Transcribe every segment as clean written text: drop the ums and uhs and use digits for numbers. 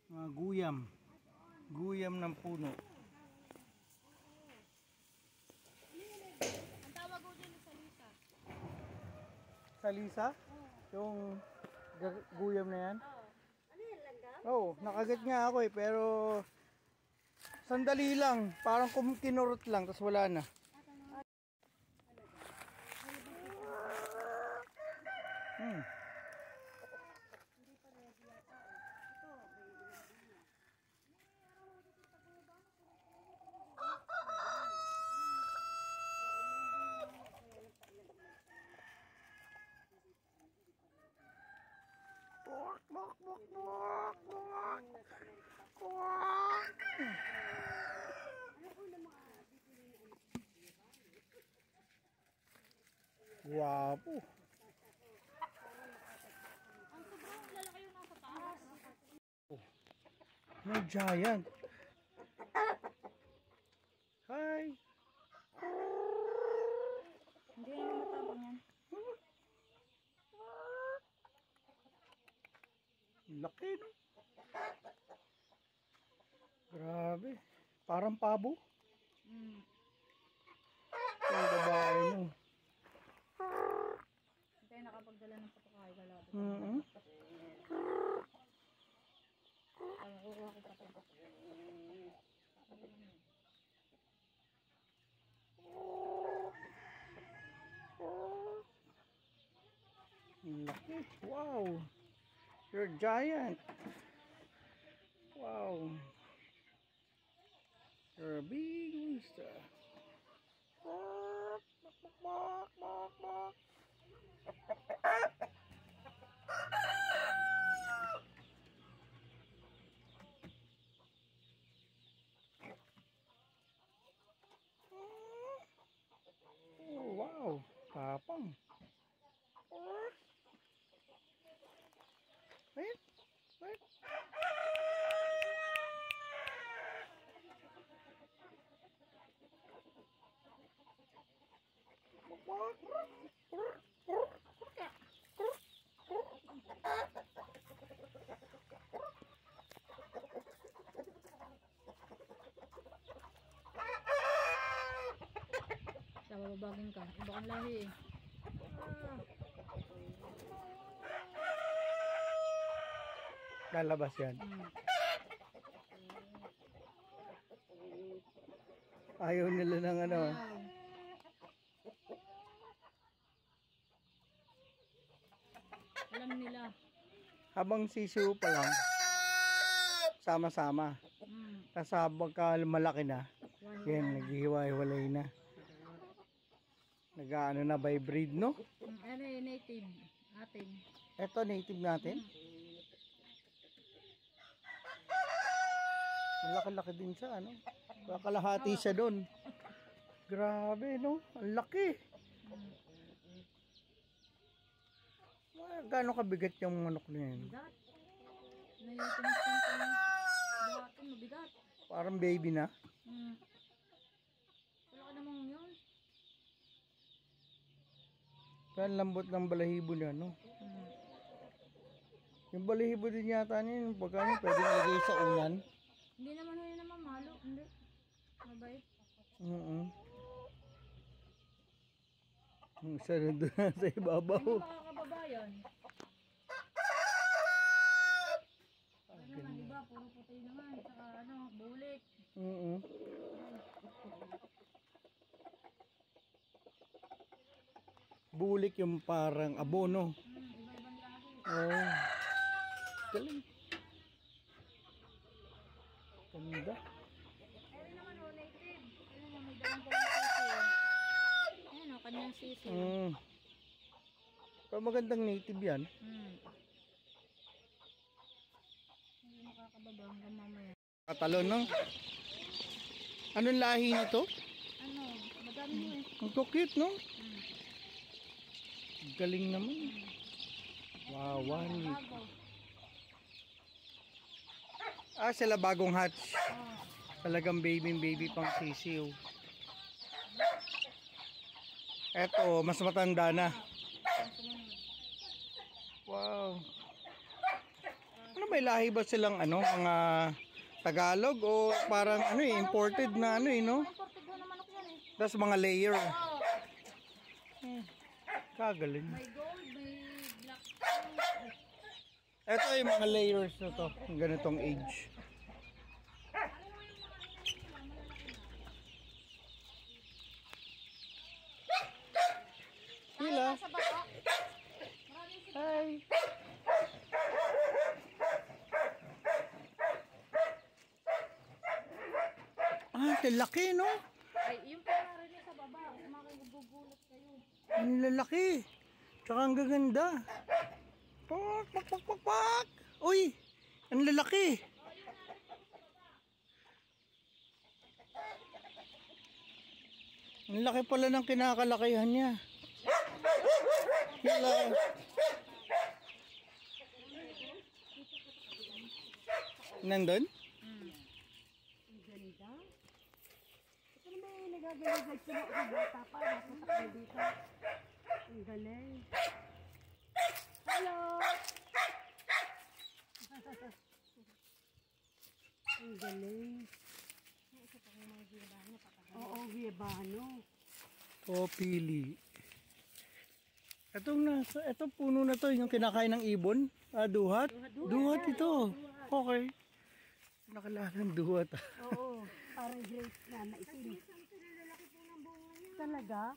Mga guyam. Guyam ng puno. Ang tawag ko dyan sa Lisa. Salisa? Yung guyam na yan? Oo. Ano yan, langgam? Oo, nakagat nga ako eh, pero sandali lang. Parang kinurot lang, tapos wala na. Wapo. Ang sobrang lalaki yung nasa taas. May giant. Hi. Hindi na matapang yan. Laki, no? Grabe. Parang pabo. Ang babae, no? Hindi tayo nakapagdala ng patukay. Galado. Kukuha ko pa ito. Laki. Wow. You're a giant. Wow. You're a big rooster. Oh, wow. Tapang. Wait. Wait. Sa bababagin ka. Iba kang lahi eh. Lalabas yan. Ayaw nila ng ano. Wow. Alam nila. Habang sisiw pa lang, sama-sama. Tapos habang malaki na, yan, naghihiwa-hiwalay na. Nag-ano na by breed, no? Ano yung native? Ating. Ito, native natin. Malaki-laki din siya, ano? Kalahati siya doon. Grabe, no? Ang laki. Gaano kabigat yung manok na yan? Bigat. Naiitinistan ko ng buhatin, mabigat. Parang baby na. Wala ka namang yun. Kaya lambot ng balahibo niya, no? Yung balahibo din yata niya, yung pagka niya pwede nalagay sa unan. Hindi naman yun naman malo. Hindi. Mabait. Isa na doon sa ibabaw. Ano makakababayan? Ano naman, diba? Puro puti naman. Saka ano, bulik. Bulik yung parang abono. Iba-ibang lahi. Oh. Galing. Ganda. Ayun naman, oh, native. Ayun naman, may dalang po yung sisi. Ayun, oh, kanyang sisi. Pero magandang native yan. Hindi makakababa hanggang mamaya. Katalon, no? Anong lahi nito? Ano, madami mo eh. Ang cute, no? Galing naman. Wow, 1 week. Bago. Ah, sila bagong hatch. Talagang baby pang sisiw. Eto, mas matanda na. Wow. Ano may lahi ba silang ano, mga Tagalog o parang ano eh, imported na ano eh, no? Imported na manok yan eh. Tapos mga layer. Oo. Kagaling. May gold, may black. Ito yung mga layers na to, ganitong age. Sila. Sa baba. Hi. Lalaki, no? Ay, yung pera rin sa baba. Makigugulat kayo. Ang lalaki. Tsaka ang gaganda. Pak, pak, pak, pak, pak. Uy, ang lalaki. Ang laki pala ng kinakalakihan niya. Hello. Nandun? Ang ganda. Ito na may nagagaligay sila sa bata pa. Napunta ko dito. Ang galing. Hello! Ang galing. Isa pa kong mga giyabano. Oo, giyabano. O, pili. Itong puno na to, yung kinakain ng ibon. Duhat? Duhat ito. Okay. Nakalala ng duhat. Oo, parang grapes na naisin. Talaga?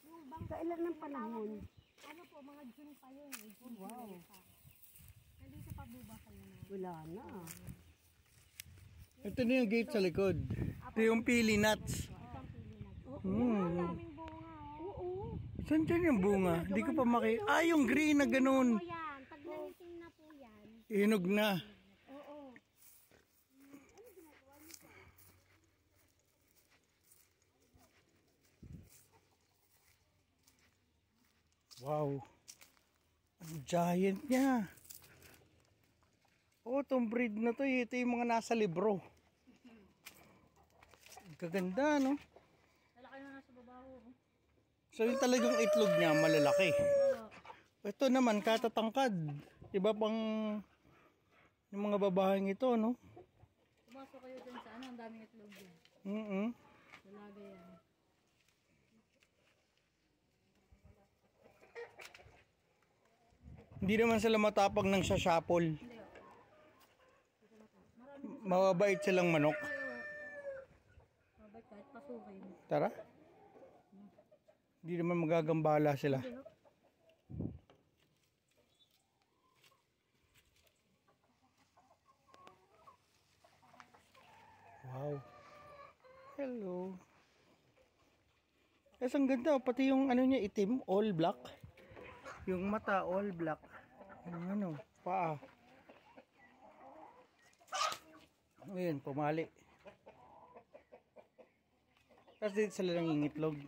Kailan ng panahon? Ano po, mga June pa yun. Wow. Nandito pa buba kayo na? Wala na. Ito na yung gate sa likod. Ito yung pili nuts. Daming bunga. Oo. Saan dyan yung bunga? Hindi ko pa yung green na ganun. Yan, pag naniting na po yan. Hinog na. Oo. Wow. Ang giant niya. Itong breed na to, ito yung mga nasa libro. Kaganda, no? Lalaki na nasa babaho. So yung talagang itlog niya malalaki. Ito naman katatangkad. Iba pang yung mga babaeng ito, no? Pumasok kayo dun sa ano, ang daming itlog yan. Dalaga yan. Hindi naman sila matapang ng sasapol. Mababait silang manok. Mabait kahit pasukin. Tara. Hindi naman magagambala sila. Wow. Hello. Ang ganda. Pati yung ano niya itim, all black. Yung mata, all black. Yung ano, paa. Ayan, pumali. Tapos dito sila nangingitlog.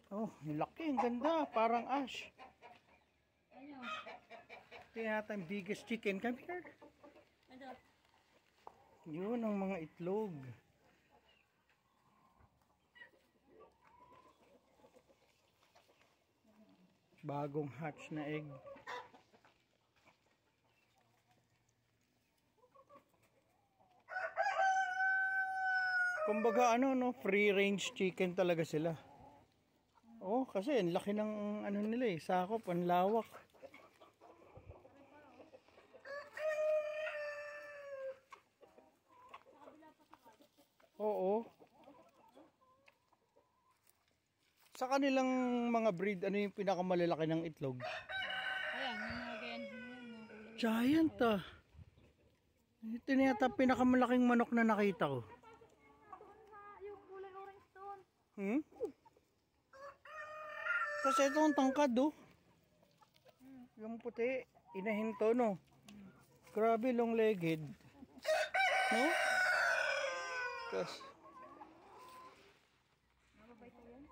Oh, yung laki, ang ganda. Parang ash. Ano? Ito yata yung biggest chicken. Come here. Ano? Yun ang mga itlog. Bagong hatch na egg. Kumbaga ano no, free range chicken talaga sila. Oh, kasi ang laki ng ano nila eh, sakop, ang lawak. Oo. Sa kanilang mga breed, ano yung pinakamalalaki ng itlog? Ayan, yung mga ganyan. Giant ah. Ito na yata pinakamalaking manok na nakita ko. Yung kulay orange doon. Kasi ito ang tangkad oh. Yung puti, inahinto no. Grabe long legged. No? Kasi Mababait ko yan.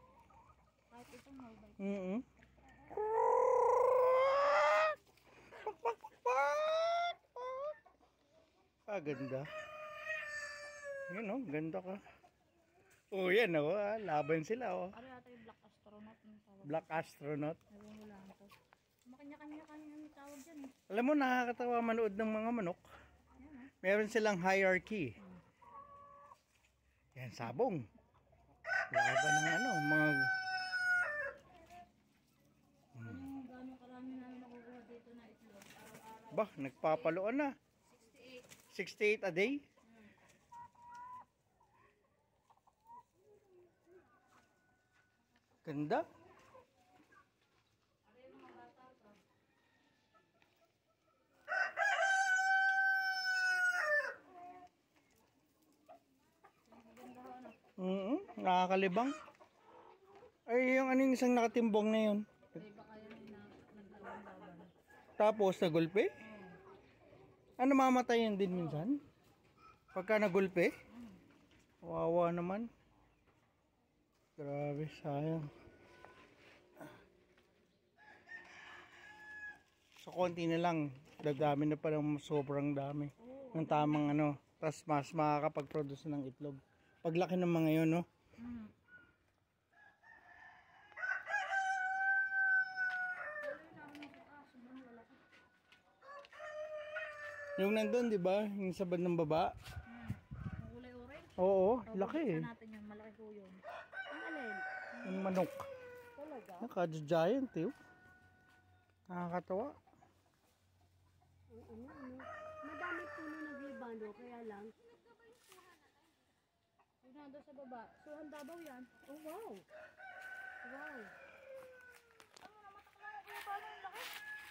Kahit itong mababait. Ganda. Yan oh, ganda ka. Oh, yan oh, laban sila oh. Ano yata yung black astronaut? Ang tawag. Black astronaut. Ewan ko lang ito. Makanya-kanya kanya ang tawag dyan eh. Alam mo, nakakatawa manood ng mga manok. Meron silang hierarchy. Yan, sabong. Laban ng ano, mga... Gano'ng karami namin nakukuha dito na itlog araw-araw. Bah, nagpapaluan na. 68. 68 a day? Ganda. Nakakalibang. Ay, yung anong isang nakatimbong na yun. Ay, baka yan na naglaban-laban. Tapos, nagulpe? Ano, mamatay yun din minsan? Pagka nagulpe? Wawa naman. Grabe, sayang. So, konti na lang. Dadami na palang sobrang dami. Ng tamang ano. Tapos, mas makakapag-produce ng itlog. Paglaki ng mga yun, no? Yung nandun, di ba? Yung sa bandang baba. Ang kulay orange. Oo, laki eh. Buksan natin yan, malaki po yun. Ang alin? Yung manok. Talaga? Naka-giant eh. Nakakatawa. Ano? Madami puno naglibano, kaya lang. Yung nandun sa baba. Suhan Davao yan. Oh, wow. Wow. Ano, namatak lang ako yung paano yung laki?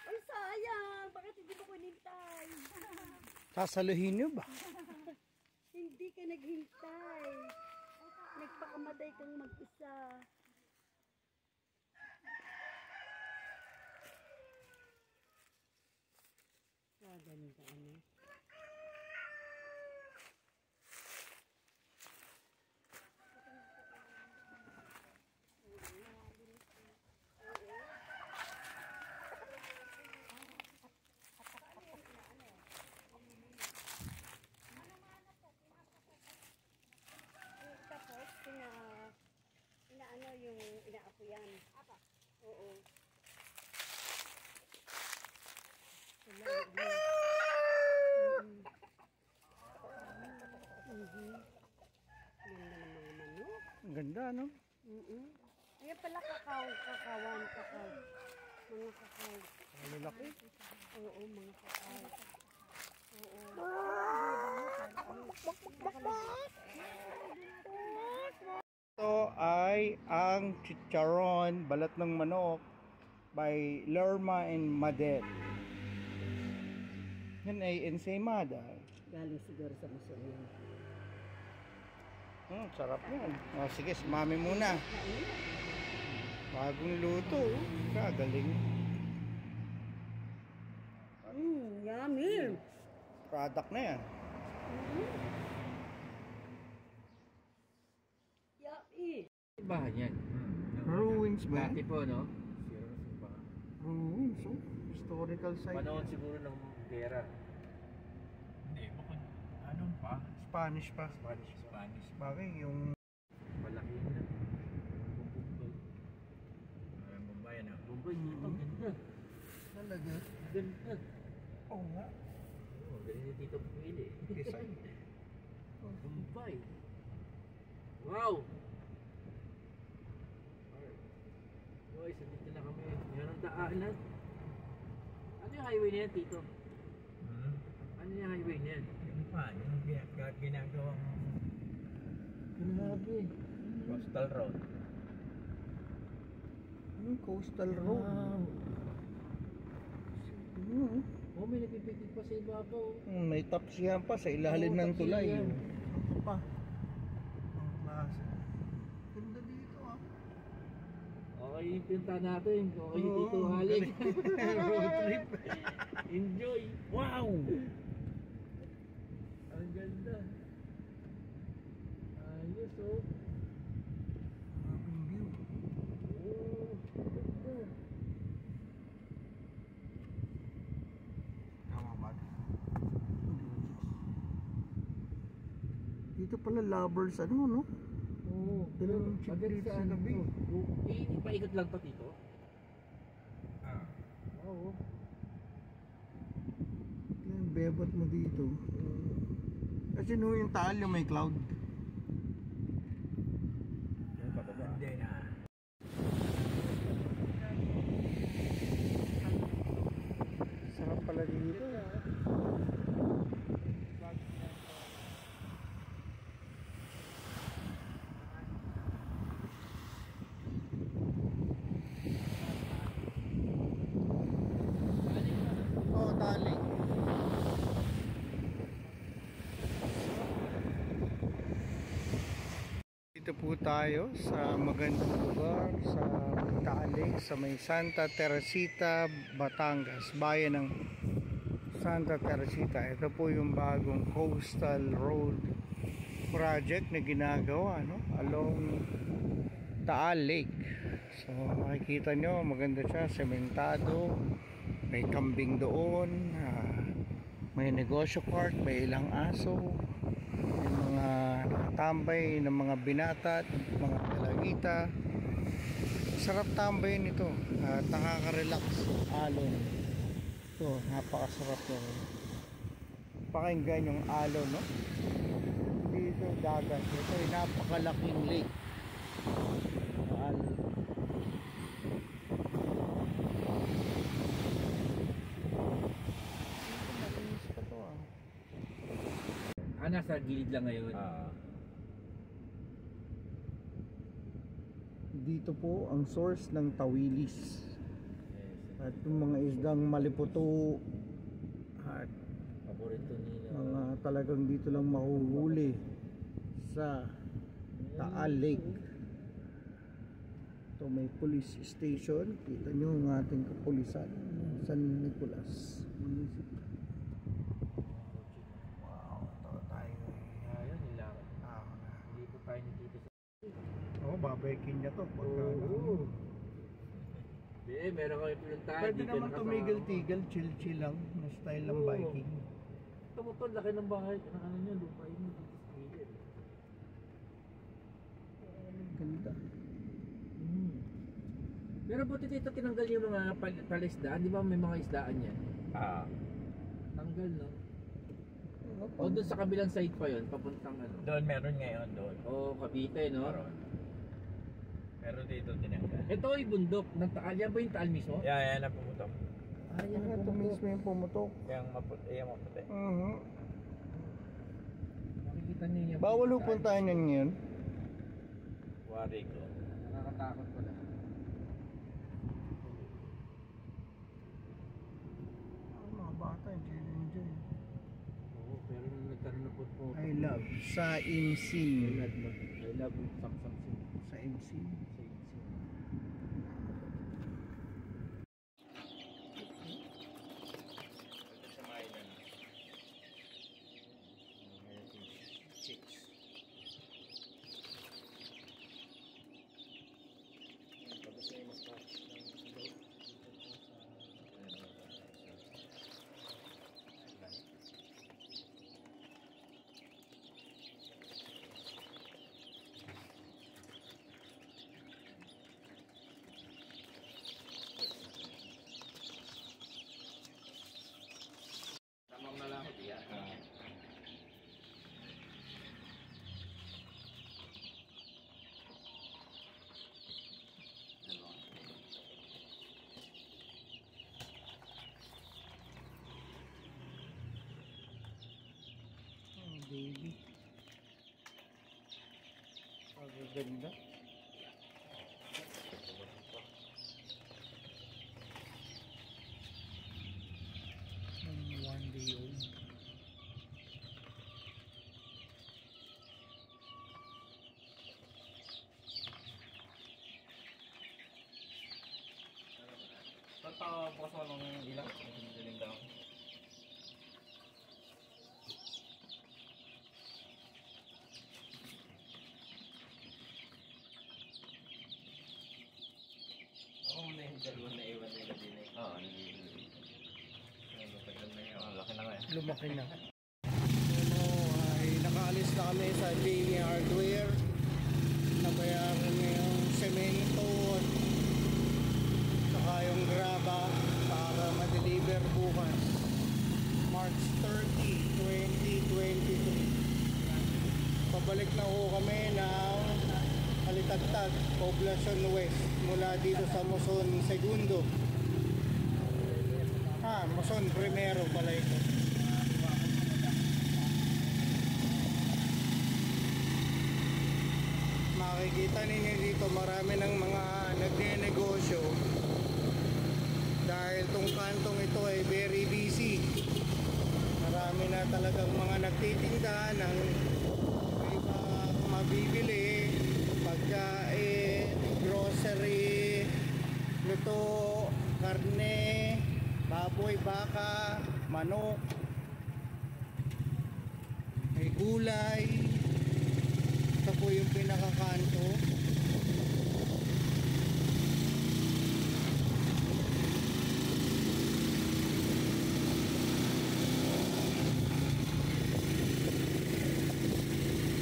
Ay, sayang! Bakit hindi mo kunintay? Sasaluhin nyo ba? Hindi ka naghintay. Nagpakamatay kang mag-isa. Ganda ano. Tapos, inaano yung inaapo yan. Apa? Oo. Wala. Ganda ng mga manok. Ang ganda, no? Ayan pala kakawan. Mga kakao. Ang laki. Oo, mga kakao. Oo. Ito ay ang chicharon, balat ng manok by Lerma and Madel. Yan ay ensaymada. Galing siguro sa museum yan. Sarap yan. O, sige, sumami muna. Bagong luto. Kagaling. Yummy! Product na yan. Yummy! Bahan yan. Ruins ba? Dati po, no? Ruins, oh. Historical site. Panahon siguro ng pera. Hindi, bukod anong pa? Spanish pa. Spanish. Bagay, yung... Malaki na. Mumbai na. Bombay, ang ganda. Talaga. Ganda. Oo nga. Oh, galing ni Tito Pili. Design. Bombay. Wow! Guys, dito na kami. Yan ang daanan. Ano yung highway na yan, Tito? Ano yung highway na yan? Yung pa, yung ginagawang Grabe. coastal road. Coastal road. Wow. Hmm. Oh, may nagpipikit pa sa ibabaw. May tapsihan pa sa ilalim Oo, ng tulay. tapsihan. Ito pa. Ang klase. Ganda dito ah. Okay yung pinta natin. Okay yung Oo, Tito Halik. Road trip. Enjoy. Wow! Ang ganda. Ayos oh. Ang view. Oh, ganda. Tama ba? Dito pala lovers ano no? Oo. Dalawang chick Agad dito sa sa ano gabi. to. Ipaikot lang to, Tito. Ah, Oo. ibebot mo dito. Kasi no yung taal yung may cloud. Hindi na. Sarap pala dito. Oh, tali. Dito po tayo sa magandang lugar sa Tali, sa may Santa Teresita, Batangas, bayan ng Santa Teresita. Ito po yung bagong coastal road project na ginagawa, no, along Taal Lake. So makikita nyo, maganda siya, sementado, may kambing doon, may negosyo park, may ilang aso, may mga tambay ng mga binata at mga dalagita. Sarap tambayin ito at nakaka-relax. Alon ito, napakasarap yun. Pakinggan yung alon, no? Dito dagat, ito ay napakalaking lake. Alon. Malinis pa to, ah. Nasa gilid lang ngayon. Dito po ang source ng tawilis at yung mga isdang maliputo at Paborito nila. mga talagang dito lang mahuhuli sa Taal Lake. Ito may police station, kita nyo ang ating kapulisan, San Nicolas Municipal. Wow, ito tayo. Ayun, nila. Ah, Hindi po tayo ni Tito sa... oh, babaykin niya to pagka Meron kami pinuntahan. pwede naman tumigil-tigil, chill-chill lang na style ng biking. Ito mo to, laki ng bahay. Ano nyo, lupa yun dito sa gilid. Ganda. Pero buti dito tinanggal yung mga palisdaan. Di ba may mga isdaan yan? Tanggal, no? O doon sa kabilang side pa yun, papuntang ano? Doon meron ngayon doon. O Cavite, no? Meron. Pero dito tinanggal. Ito ay bundok ng Taal. Yan ba yung Taal mismo? Yan ang pumutok. Yan ang Ito mismo yung pumutok. Yung maputi. Yung maputi. Makikita niyo yan. Bawal puntahan yan ngayon. Wari ko. Nakakatakot pala. Mga bata, enjoy. Oo, pero nung nagkaroon na po I love sa Imsin. I love Samsung. Sa Imsin. Tamang na lang ako diyan. Oh, baby. Pagaganda. One day old. Tatapos mo ng ilang? Dilim daw. Ako muna yung dalawa na iwan nila din eh. Oo, matagal na yun. Laki na nga eh. Lumaki na. Ano, ay nakaalis na kami sa JV Hardware. Nabayaran niya yung semento at saka yung graba para ma-deliver bukas March 3. pabalik na ho kami ng Kalitagtag, Poblacion West, mula dito sa Muson Segundo. Muson Primero pala ito. Makikita ninyo dito marami ng mga nagne-negosyo dahil tong kantong ito ay very busy. Marami na talagang mga nagtitinda ng iba mabibili, pagkain, grocery, luto, karne, baboy, baka, manok, may gulay. Ito po yung pinakakanto.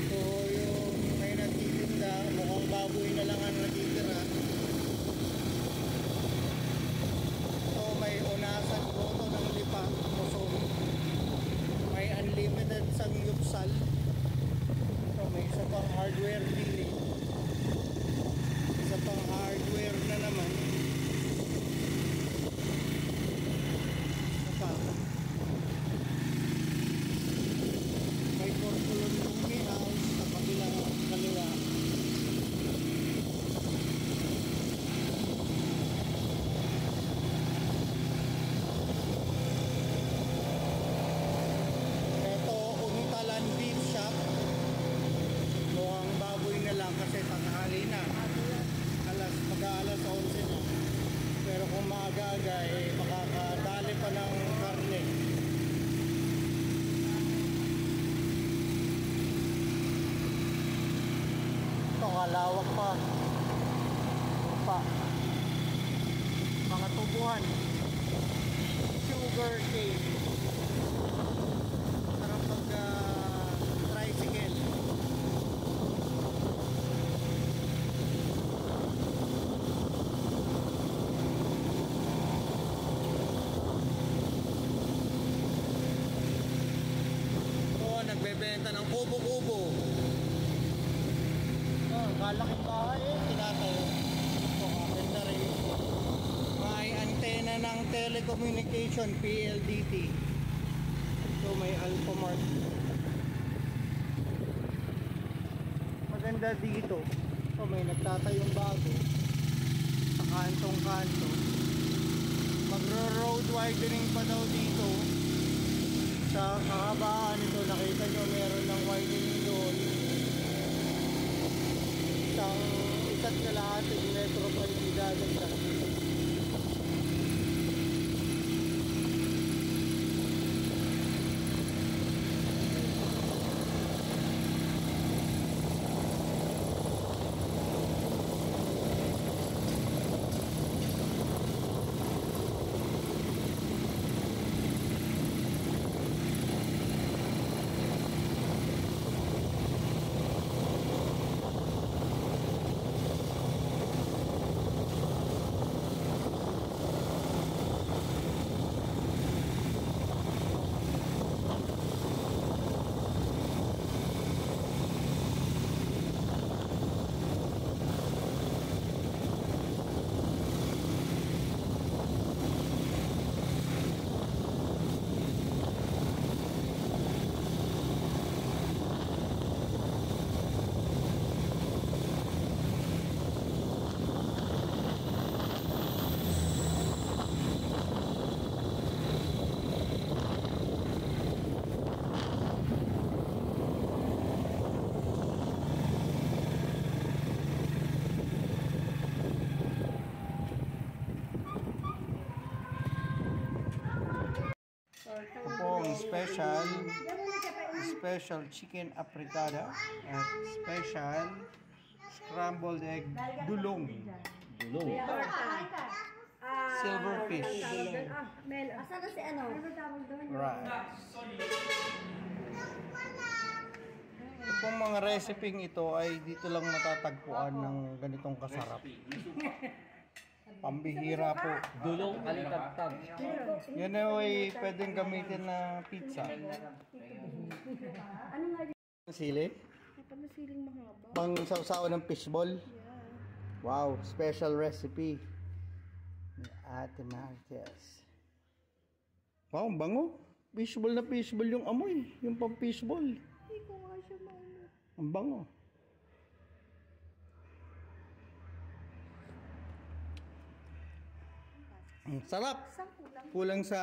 Ito yung may nagtitinda, mukhang baboy na lang ang natitira. Ito may unasan boto ng lipa, Muson. May unlimited sangyupsal. Ito may isa pang hardware din eh. Isa pang hardware na naman. Isa pa. May Corpulon Lumi House sa kabilang kaliwa. Ito, Untalan Beef Shop. Mukhang baboy na lang kasi tanghali na. Mag-aalas 11 na. Pero kung maaga-aga eh, makakadali pa ng karne. Ito, kalawak pa. Pa. Mga tubuhan. Sugar cane. Sarap pag tricycle. Oo, nagbebenta ng kubo-kubo. Kalaking bahay eh, tinatayo. Ito, kapenda rin. May antena ng telecommunication, PLDT. Ito, may Alphamart. Maganda dito. Ito, may nagtatayong bago. Sa kantong-kanto. Magro-road widening pa daw dito. Sa kahabaan ito, nakita nyo meron ng widening doon. Isa't kalahating metro pa yung idadagdag. Ito po ang special chicken apretada at special scrambled egg dulong. Silverfish. Asan na si ano? Right. Ito pong mga reseping ito ay dito lang matatagpuan ng ganitong kasarap. Pambihira po. Dulong Kalitagtag. Yan ay pwedeng gamitin na pizza. Ano nga Sili? na siling mahaba. Pang sausawan ng fishball. Yeah. Wow, special recipe ni Ate Marquez. Wow, ang bango. Fishball na fishball yung amoy. Yung pang fishball. Hindi ko nga siya maano. Ang bango. Ang sarap. Isang kulang. Kulang sa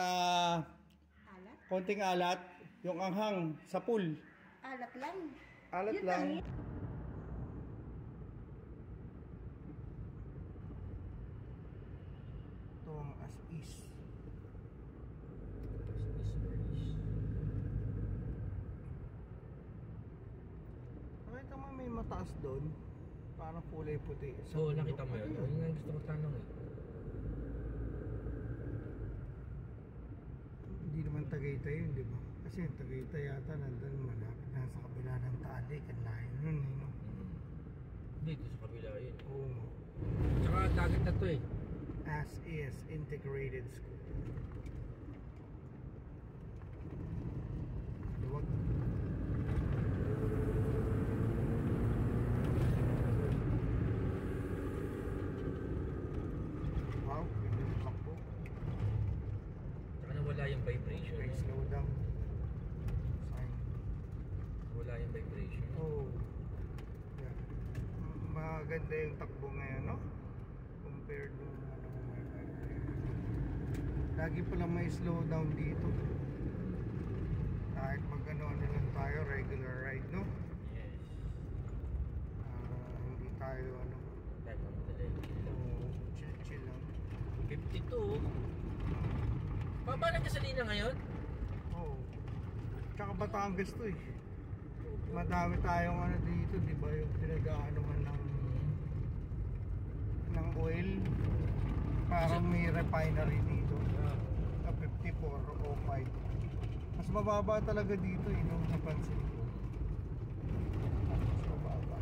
Alat? konting alat. Yung anghang sa pool. Alat lang. Alat Yun lang. Ito ang as is. Nakita mo may mataas doon. Parang kulay puti. Sa Oo, bundok. nakita mo yun. Yun nga gusto ko tanong eh. Hindi naman Tagaytay yun, di ba? Kasi yung Tagaytay yata nandun malapit na sa kabila ng tali. Kanlayo nun eh, no? Dito sa kabila yun. Oo. Tsaka dagat na to eh. As is integrated school. Luwag. Wow, ganda ng takbo. Tsaka nawala yung vibration. Okay, slow down. Sign. Wala yung vibration. Oh. Yeah. Maganda yung takbo ngayon, no? Compared nung ano, lagi palang may slow down dito. Kahit mag-ano lang tayo, regular ride, no? Yes. Hindi tayo ano, Dahil ang madali. chill lang. 52. Baba ng gasolina ngayon? Oo. Tsaka Batangas to eh. Madami tayong ano dito, di ba? Yung pinag-aanuhan ng oil. Parang may refinery dito. Na 54 o 5. Mas mababa talaga dito eh, nung napansin ko. Mas mababa.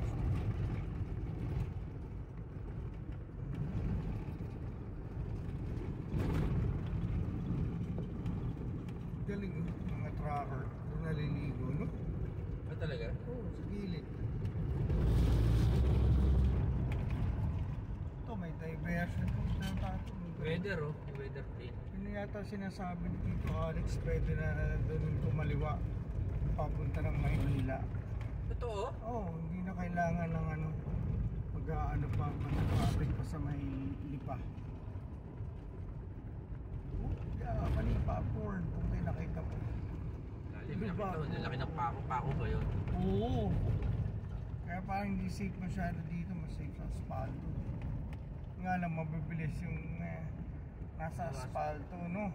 Galing oh, mga trucker. Doon naliligo, no? Ah, talaga? Oo, sa gilid. Ito, may diversion po sa tato. Weather oh. Yung weather plane. Yun yata sinasabi ni Tito Alex, pwede na doon kumaliwa papunta ng Maynila. Totoo? Oo, hindi na kailangan ng ano, mag-aano pa, mag-traffic pa sa may lipa. Oh, yeah, Malipa Upward, kung may nakita mo. Lalim, laki to. Laki ng pako ba yun? Oo. Kaya parang hindi safe masyado dito, mas safe sa asfalto. Nga lang, mabibilis yung nasa asfalto, no?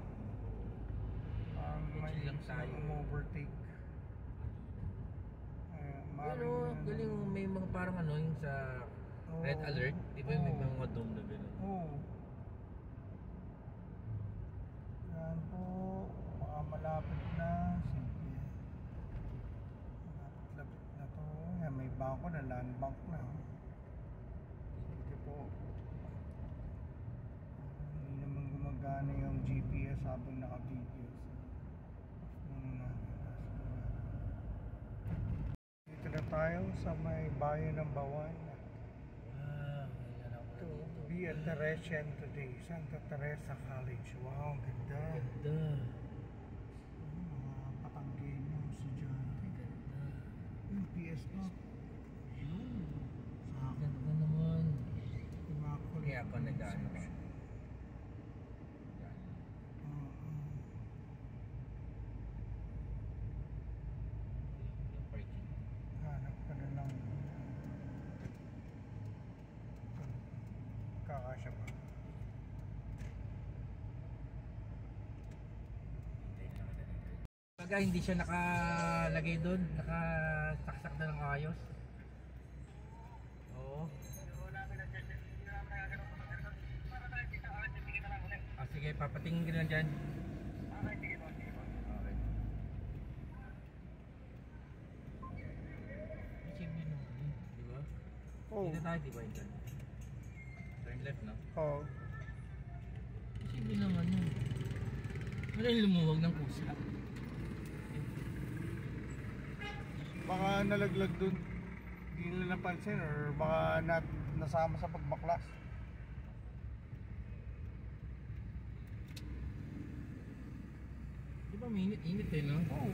May Chill lang tayo. overtake. Pero galing may mga parang ano yung sa red alert. Di ba may mga dome na gano'n? Oo. Yan po, baka malapit na. Sige. Malapit na to. Yan, may bangko na, land bank na. Sige po. Hindi naman gumagana yung GPS habang naka-video. Dito na tayo sa may bayan ng Bawan. To be a Teresian today, Santa Teresa College. Wow, ang ganda. Ganda. Mga patanggay mo, estudyante. Yung PSO. Sa akin. Ganda naman. Immaculate Kaya ako nag-ano ka. Conception. Yung parking. Hanap ka na lang. Kakasya ba? Baga hindi siya nakalagay doon, nakasaksak na ng ayos. Oo. Ah, sige, papatingin ka lang dyan. Okay. Simple naman, di ba? Oh. Dito tayo, di ba yun dyan? Turn left, no? Oo. Simple naman yun. Wala yung lumuwag ng pusa. Baka nalaglag dun. Hindi nila napansin or baka nasama sa pagbaklas. Di ba minit-init eh, no? Oo.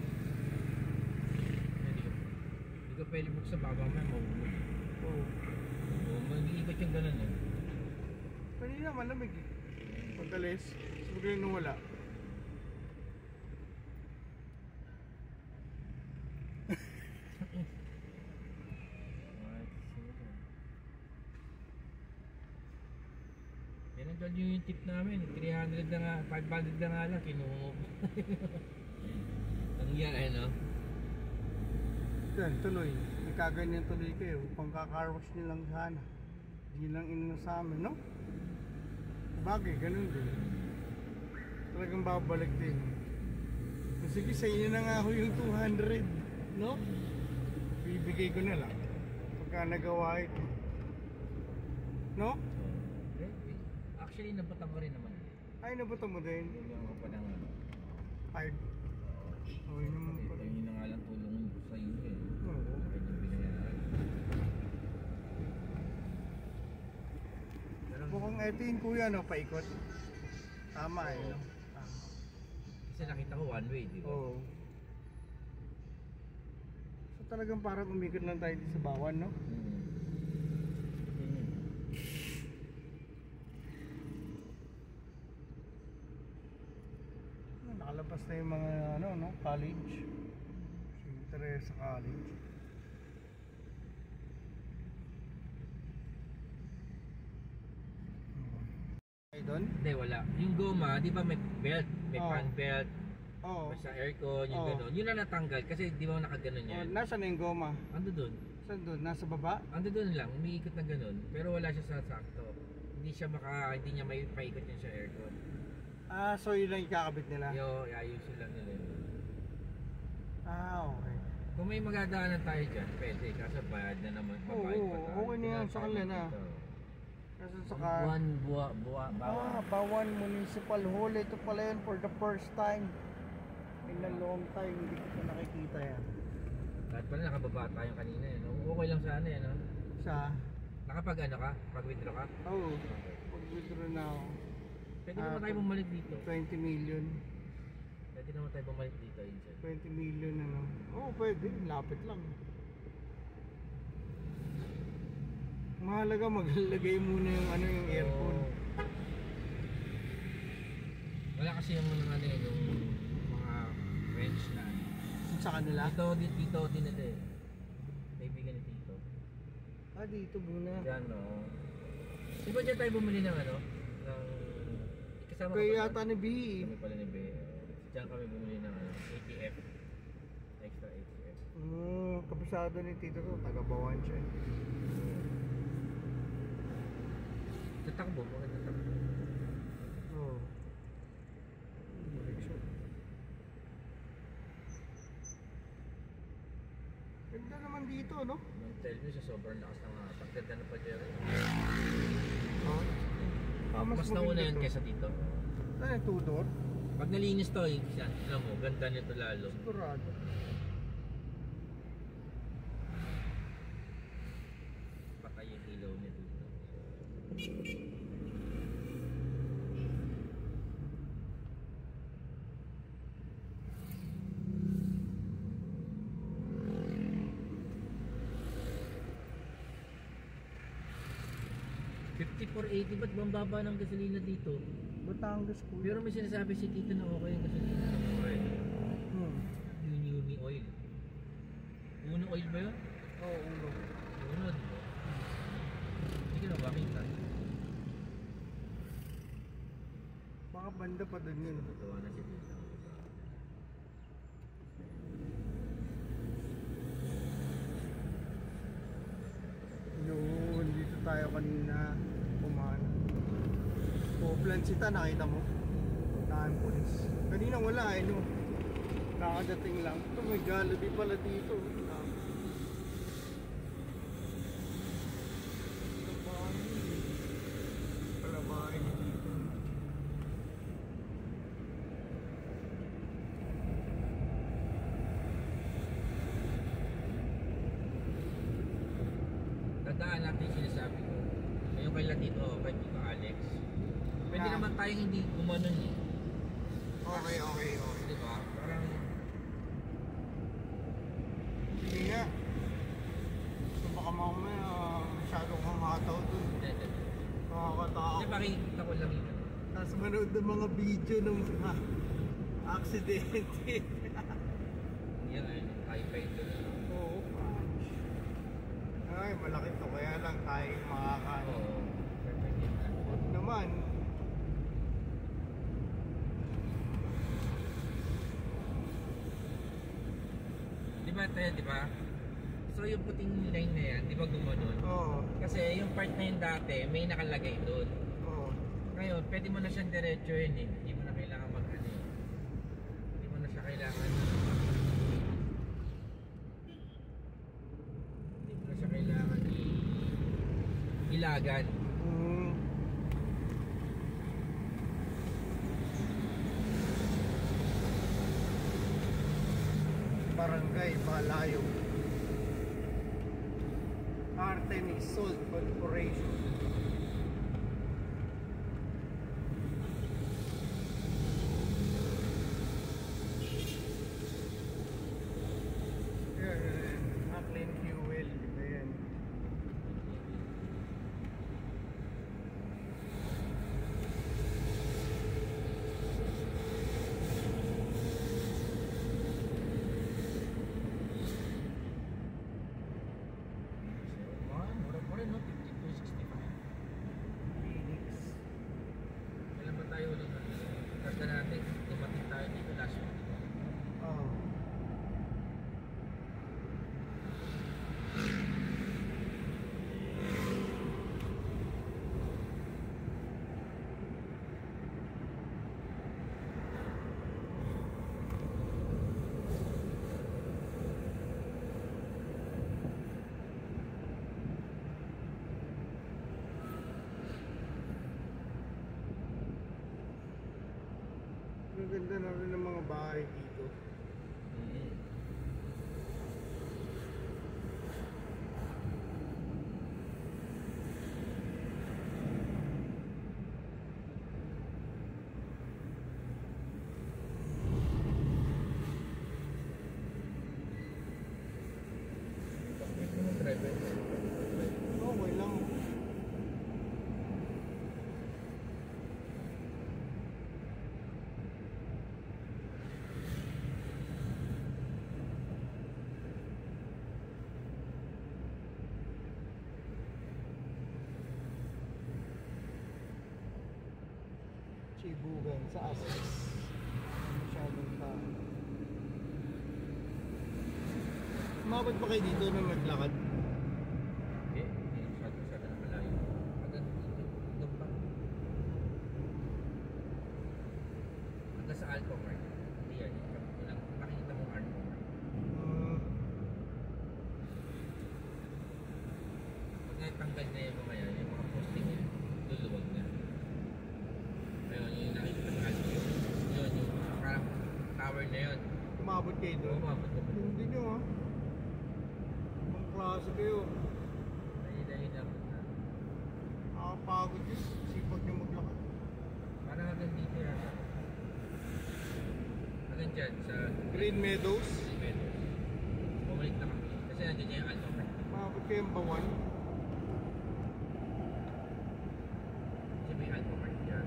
Hindi ka pwede buksa baba mo, mahulog. Oo. Oo, mag-iikot yung ganun eh. Kanina malamig eh. Pagkalis, siguro nung wala. Yan ang dyan yung tip namin, 300 na nga, 500 na nga lang, kinuha mo. Ang yan ay no? Yan, tuloy. Nagkaganyan tuloy kayo. Pangkakarwash nyo lang sana. Hindi lang inano sa amin, no? Bagay, ganun din. Talagang babalik din. Sige, sa inyo na nga ho yung 200, no? Bibigay ko na lang. Pagka nagawa ito. No? Actually, nabutan ko rin naman. Ay, nabutan mo din. Yung ako pa ng 5. Oh, yun naman ito pala. yung nga lang tulungan ko sa iyo eh. Oo. Kanyang binayaran. Pero Mukhang ito yung kuya, no? Paikot. Tama eh, no? Tama. kasi nakita ko one way, di ba? Oo. So talagang parang umikot lang tayo dito sa Bawan, no? Nakalabas na yung mga ano, no? College. Si Teresa College. Ay doon? Hindi, wala. Yung goma, di ba may belt, may Oo. fan belt, Oo. may sa aircon, yung Oo. gano'n. Yun na natanggal kasi di ba nakaganon Oh, yan. nasa na yung goma? Ando doon. Saan doon? Nasa baba? Ando doon lang, umiikot na gano'n. Pero wala siya sa sakto. Hindi niya may paikot yun sa aircon. Ah, so yun lang ikakabit nila? Ayusin lang nila yun. Ah, okay. Kung may magdadaanan tayo dyan, pwede. Kaso bayad na naman, babayad pa tayo. okay na yan, sa kanila na. Kasi saka... Bawan Municipal Hall. Ito pala yun for the first time. In a long time, hindi ko pa nakikita yan. Kahit pala nakababa tayo kanina eh, no? Okay lang sana eh, no? Sa? Nakapag ano ka? Pag-withdraw ka? Oo. Pag-withdraw na ako. Pwede naman tayo bumalik dito. 20 million. Pwede naman tayo bumalik dito, Insel. 20 million ano. Oo, pwede. Lapit lang. Mahalaga maglagay muna yung ano yung aircon. Wala kasi yung mga ano eh, yung mga wrench na ano. Sa kanila? Dito din ito eh. Kaibigan ni Tito. Ah, dito muna. Diyan no. Di ba dyan tayo bumili ng ano? Ng... Kasama Kaya ba yata ni B. kami pala ni Be. Diyan kami bumili ng ano, ATF. Extra ATF. Kabisado ni Tito to. Taga-Bawan siya. Tatakbo, maganda takbo. Oo. Direksyon. Ganda naman dito, no? Nung tell me sa sobrang lakas ng hatak. Ganda na pa dyan. Mas nauna maganda yan to. kaysa dito. Ano yung two-door? Pag nalinis to, alam mo, ganda nito lalo. Sigurado. Patay yung ilaw niya dito. $54.80 ba't bang baba ng gasolina dito? Batangas ko. Pero may sinasabi si Tito na okay yung gasolina ng oil. Yung Uni oil. Uno oil ba yun? Oo, ulo. Uno, di ba? Hindi ka na ba kita? Baka banda pa doon yun. Natutuwa na si Tito. Yun, dito tayo kanina kumana. Plansita, nakita mo? Daan pulis. Kanina wala eh, no? Nakadating lang. Ito, may Jollibee pala dito. Palabahin dito. natin yung sinasabi ko. Ngayon kay Latito, kay Tito Alex. Pwede Na. naman tayong hindi gumanon eh. Okay. Di ba? Parang, Hindi nga. So baka mamaya masyadong humataw dun. hindi. Nakakatakot. Kasi makikita ko lang yun. Tapos manood ng mga video ng mga aksidente. Yan ay, tayo pa ito. Oo. Ay, malaki to. Kaya lang tayo makakaano. Oo. Perfect yun. Huwag naman. Di ba tayo, di ba? So yung puting line na yan, di ba gumanon? Oo. Kasi yung part na yun dati, may nakalagay doon. Oo. Ngayon, pwede mo na siyang diretsuhin eh. Hindi mo na kailangan mag-ano eh. Hindi mo na siya kailangan ilagan. Mm. Barangay Balayo. Artemis Salt Corporation. Yan, Aklin Fuel, di ba yan? Mura pa rin, no? 52.65. Phoenix. Kailan ba tayo ulit? Ganda natin. Dumating tayo dito last week. Oh. Ang ganda na rin ng mga bahay dito. Okay lang. Chibugan sa Asas. Masyadong tao. Umabot pa kayo dito nung naglakad? Hindi masyado na malayo. Hanggang dito pa. Hanggang sa Alpha Mart. Hindi yan. Walang makikita mong Alpha Mart. Pag natanggal na yung mga yan, yung mga posting yan, luluwag na. Ngayon, yung nakikita ng Alpha yun, yung parang tower na yun. Umabot kayo doon? Umabot na pa. Hindi nyo ha. Ibang klase kayo. Dahil-dahil na. Nakakapagod yun. Sipag nyo maglakad. Parang hanggang dito yan. Hanggang dyan sa Green Meadows. Meadows. Bumalik na kami. Kasi nandiyan niya yung Alpha Mart. Umabot kayo yung Bawan. Kasi may Alpha Mart dyan.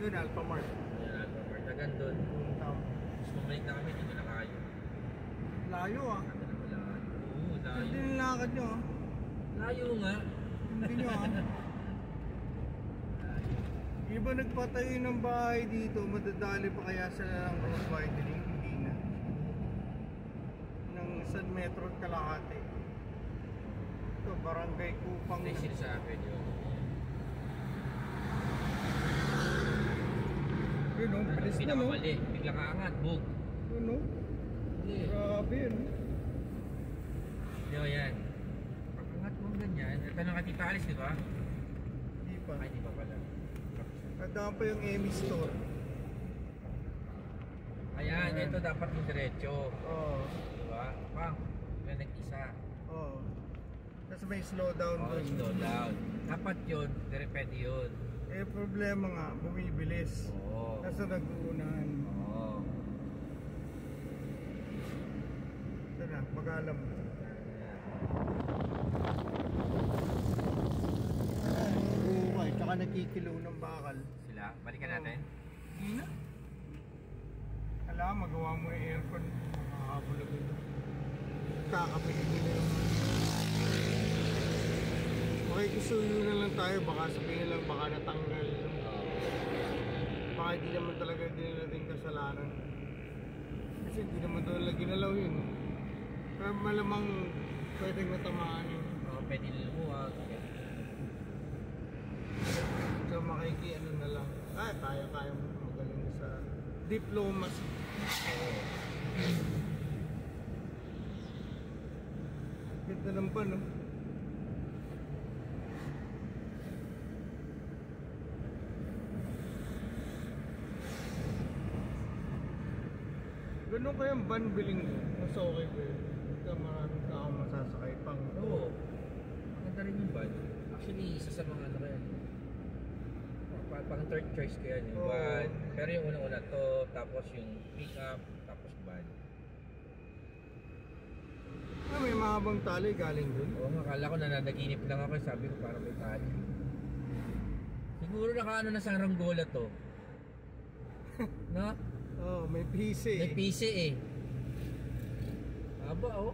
Yun, Alpha Mart. Yung Alpha Mart. Hanggang doon. Tapos bumalik na kami. Dito na kayo. Layo ah. Sabi na wala. Oo, Hindi layo. nilakad nyo ah. Layo nga. Hindi nyo ah. Iba nagpatayo ng bahay dito, madadali pa kaya sila ng road widening? Hindi na. Ng San Metro at Kalahati. Ito, Barangay Kupang. Hindi sinasabi yun. Yun oh, bilis na no? Pinakamali. Bigla ka angat. Bug. Yun oh. Hindi. Grabe yun. Hindi o yan. Pag angat mo ganyan. Ito na ka Tita Alice, di ba? Hindi pa. Ay, di ba pala? Nadaan pa yung Emmy Store. Ayan, ito dapat yung diretso. Oo. Diba? Pang, may nag-isa. Oo. Tapos may slow down Oh, doon. slow down. Dapat yun, pwede yun. Eh, problema nga, bumibilis. Oo. Tapos nag-uunahan. Oo. Ito na, pag-alam mo. Oo, tsaka nakikilo ng bakal. Sila, balikan natin. Hindi na. Alam, magawa mo yung aircon. Makakabulog ito. Kakapilin na yung... Makikisuyo na lang tayo. Baka sabihin lang, baka natanggal. Baka hindi naman talaga din natin kasalanan. Kasi hindi naman doon lang ginalaw yun. Pero malamang pwedeng natamaan yun. Oo, pwede lumuwag. So ano na lang. Kaya mo magaling sa diplomacy. Ganda lang pa, no? Ganun kayang van billing mo? Mas okay ba yun? Ito maraming taong masasakay pang. Oo. Maganda rin yung van. Actually, isa sa mga ano kaya. Pang third choice ko yan, yung Oo. van. Pero yung unang-una to, tapos yung pick up, tapos van. May mahabang tali galing dun. Oo, akala ko na nanaginip lang ako, sabi ko parang may tali. Siguro nakaano na sa Ranggola to. No? Oh, may PC. May PC eh. Haba oh.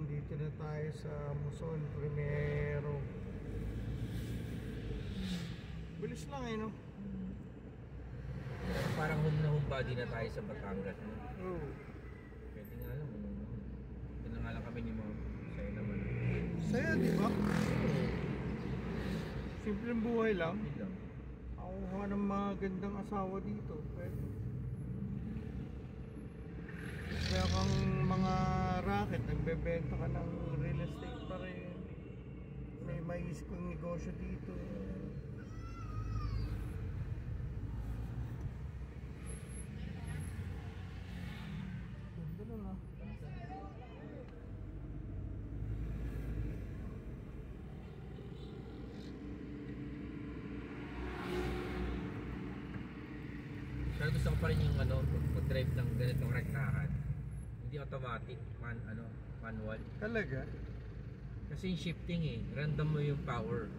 Dito na tayo sa Muson Primero. Bilis lang eh, no? Parang home na home body na tayo sa Batangas. No? Oh. Pwede nga lang. Ito na nga lang kami ni Ma'am. Sa'yo naman. Saya, di ba? Simpleng buhay lang. Hindi lang. Ako ng mga gandang asawa dito. Pwede. Kaya kang mga racket, nagbebenta ka ng real estate pa rin. May mais kong negosyo dito. Ganda lang ah. Pero gusto ko pa rin yung ano, mag-drive ng ganitong rektahan. Hindi automatic, manual. Talaga? Kasi yung shifting eh, random mo yung power.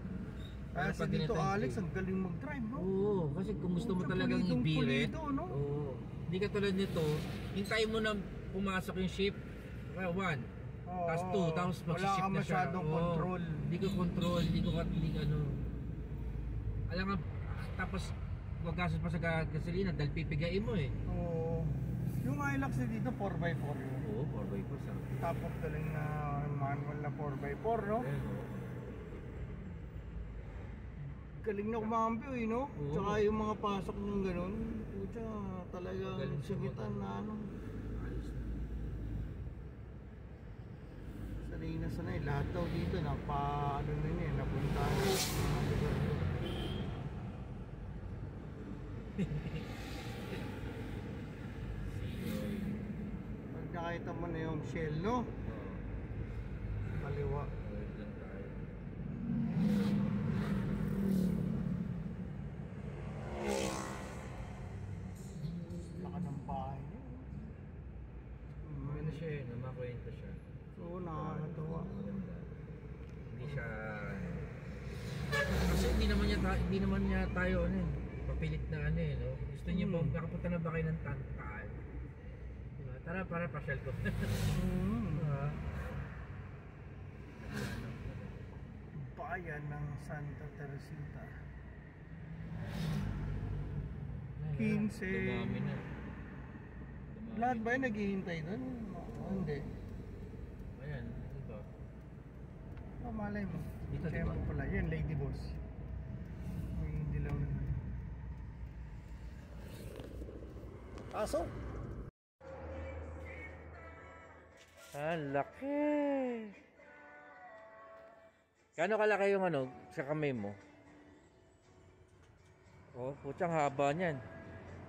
Pero Kasi pag dito ganito yung Alex, shift- ang galing mag-drive, no? Oo, kasi kung gusto mo Pucha, talagang ibirit, pulido, no? oo. Hindi ka tulad nito, hintayin mo na pumasok yung shift, well, 1, Oo, tapos 2, tapos wala magsishift ka na siya. masyadong Oo. control. Hindi ko control, hindi ko ano. Alam nga, tapos magastos pa sa gasolina dahil pipigain mo eh. Oo. Yung Hilux dito 4x4 yun. Oo, 4x4 sa. Tapos galing na manual na 4x4, no? Galing na kumampi, eh, no? Oo. Tsaka yung mga pasok ng ganun, pucha, talagang Galing sa sigitan na ano. Sanay na sanay, lahat daw dito ano na niya, napunta na. Pag nakita mo na yung shell, no? Kaliwa. Laka ng bahay niya. Ano siya eh, namakwento siya. Oo, nakakatawa. Hindi siya kasi hindi naman niya tayo ano eh, papilit na ano eh, no? Gusto niya ba nakapunta na ba kayo ng Tantaal? Diba? Tara para pasyal ko. Diba? Bayan ng Santa Teresita. Ayan, 15. dumami na. Lahat ba yung naghihintay doon? Hindi. Ayan, diba? Malay mo. Dito, Kaya diba? mo pala. Yan, Lady Boss. May dilaw na. Aso? Ah, laki. Gano'ng kalaki yung ano sa kamay mo? Oh, putsang haba niyan.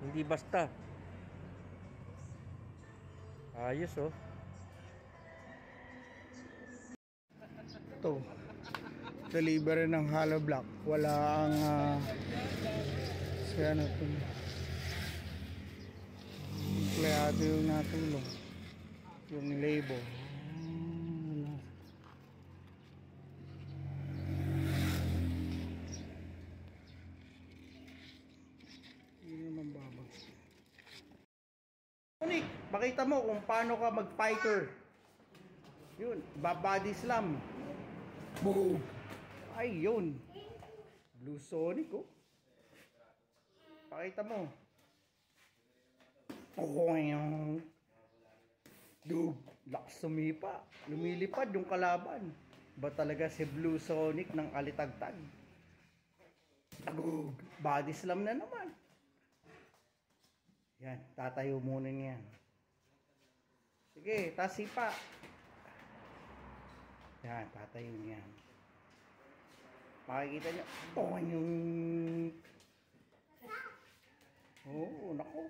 Hindi basta. Ayos oh. Ito. Delivery ng hollow block. Wala ang siya na ito. Empleyado yung natulong. Yung label. Hindi naman babag. Nick, pakita mo kung paano ka mag-fighter. Yun, body slam. Boom. Ay, yun. Blue Sonic, oh. Pakita mo. Oh, yung dug, lakas sumipa. Lumilipad yung kalaban. Ba talaga si Blue Sonic ng alitagtag? Dug, body slam na naman. Yan, tatayo muna niyan. Sige, tasipa. Yan, tatayo niyan. Makikita niyo, oh, yung... Oh, nako.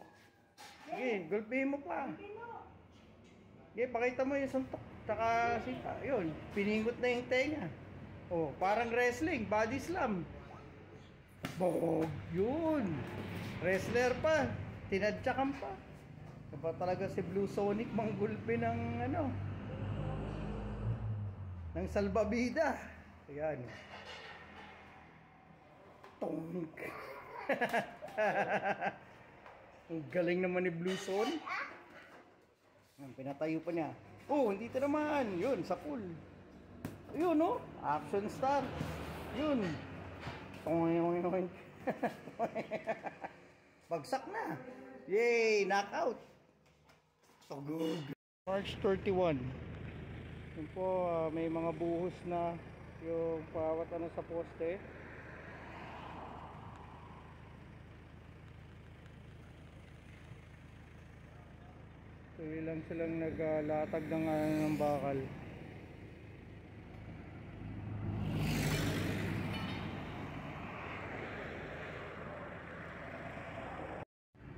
Sige, gulpihin mo pa. Sige, pakita mo yung suntok. Tsaka sipa. Yun, piningot na yung tenga. Oh, parang wrestling, body slam. Bog, yun. Wrestler pa. Tinadyakan pa. Diba talaga si Blue Sonic manggulpi ng ano? Ng salbabida. Ayan. Tonk. Ang galing naman ni Blue Sonic. Pinatayo pa niya. Oh, hindi ito naman. Yun, sa pool. Yun, oh. Action star. Yun. Tonk. Bagsak na. Yay! Knockout. So good. March 31. Yun po, may mga buhos na yung pawat ano sa poste. Tuloy lang silang naglatag ng bakal.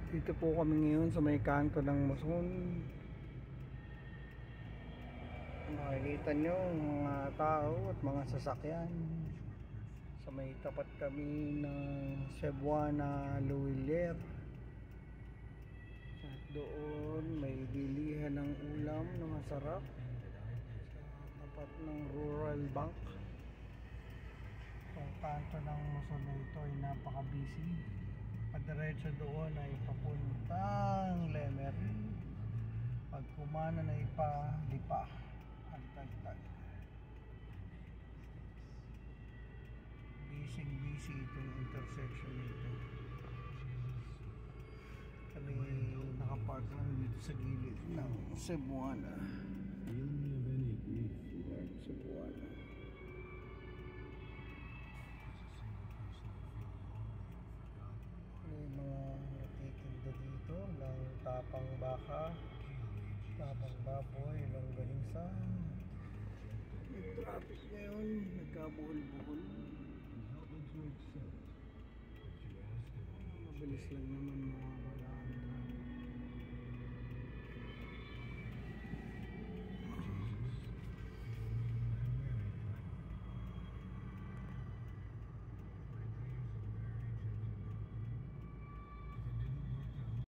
Dito po kami ngayon sa may kanto ng Muson. Makikita nyo mga tao at mga sasakyan. Sa may tapat kami ng Cebuana Luwilier. At doon may bilihan ng ulam na masarap. Sa tapat ng Rural Bank. Ang kanto ng Muson na ito ay napaka-busy. Pagdiretso doon ay papuntang Lemery. Pag kumana na ipalipa ang tagtag. Busy itong intersection nito. Kami nakapark lang dito sa gilid ng Cebuana. Cebuana. May mga natitinda dito ng tapang baka, tapang baboy, longganisa. May traffic ngayon, nagkabuhol-buhol. Mabilis lang naman mga